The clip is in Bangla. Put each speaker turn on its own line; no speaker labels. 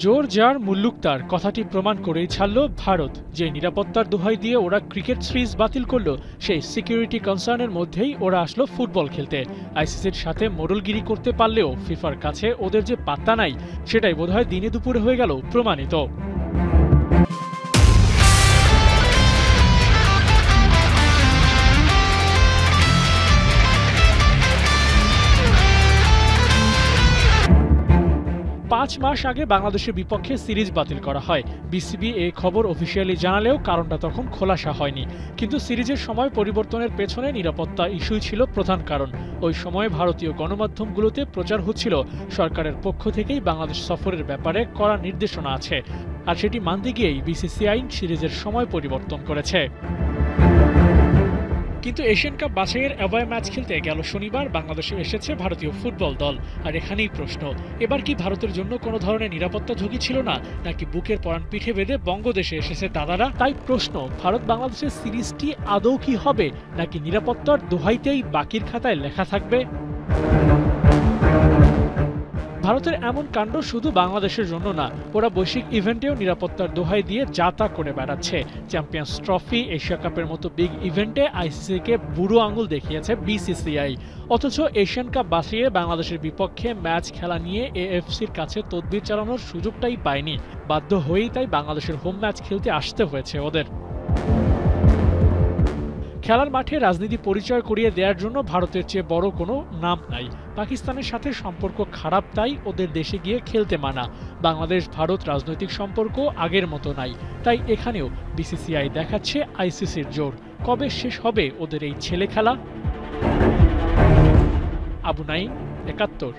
জোর যার মুল্লুক তার কথাটি প্রমাণ করেই ছাড়ল ভারত। যে নিরাপত্তার দোহাই দিয়ে ওরা ক্রিকেট সিরিজ বাতিল করলো, সেই সিকিউরিটি কনসার্নের মধ্যেই ওরা আসলো ফুটবল খেলতে। আইসিসির সাথে মোড়লগিরি করতে পারলেও ফিফার কাছে ওদের যে পাত্তা নাই, সেটাই বোধহয় দিনে দুপুরে হয়ে গেল প্রমাণিত। ৫ মাস আগে বাংলাদেশের বিপক্ষে সিরিজ বাতিল করা হয়। বিসিবি এই খবর অফিসিয়ালি জানালেও কারণটা তখন খোলাসা হয়নি। কিন্তু সিরিজের সময় পরিবর্তনের পেছনে নিরাপত্তা ইস্যুই ছিল প্রধান কারণ। ওই সময় ভারতীয় গণমাধ্যমগুলোতে প্রচার হচ্ছিল সরকারের পক্ষ থেকেই বাংলাদেশ সফরের ব্যাপারে কড়া নির্দেশনা আছে, আর সেটি মানতে গিয়েই বিসিসিআই সিরিজের সময় পরিবর্তন করেছে। কিন্তু এশিয়ান কাপ বাছাইয়ের অ্যাওয়ে ম্যাচ খেলতে গেল শনিবার বাংলাদেশে এসেছে ভারতীয় ফুটবল দল। আর এখানেই প্রশ্ন, এবার কি ভারতের জন্য কোনো ধরনের নিরাপত্তা ঝুঁকি ছিল না, নাকি বুকের পরাণ পিঠে বেঁধে বঙ্গদেশে এসেছে দাদারা? তাই প্রশ্ন, ভারত বাংলাদেশের সিরিজটি আদৌ কি হবে, নাকি নিরাপত্তার দোহাইতেই বাকির খাতায় লেখা থাকবে? ভারতের এমন কাণ্ড শুধু বাংলাদেশের জন্য না, ওরা বৈশ্বিক ইভেন্টেও নিরাপত্তার দোহাই দিয়ে যা তা করে বেড়াচ্ছে। চ্যাম্পিয়ন্স ট্রফি, এশিয়া কাপের মতো বিগ ইভেন্টে আইসিসিকে বুড়ো আঙুল দেখিয়েছে বিসিসিআই। অথচ এশিয়ান কাপ বাছিয়ে বাংলাদেশের বিপক্ষে ম্যাচ খেলা নিয়ে এএফসির কাছে তদবির চালানোর সুযোগটাই পায়নি। বাধ্য হয়েই তাই বাংলাদেশের হোম ম্যাচ খেলতে আসতে হয়েছে ওদের। খেলার মাঠে রাজনীতি পরিচয় করিয়ে দেওয়ার জন্য ভারতের চেয়ে বড় কোনো নাম নাই। পাকিস্তানের সাথে সম্পর্ক খারাপ, তাই ওদের দেশে গিয়ে খেলতে মানা। বাংলাদেশ ভারত রাজনৈতিক সম্পর্ক আগের মতো নাই, তাই এখানেও বিসিসিআই দেখাচ্ছে আইসিসির জোর। কবে শেষ হবে ওদের এই ছেলে খেলা? আবু নাঈম, ৭১।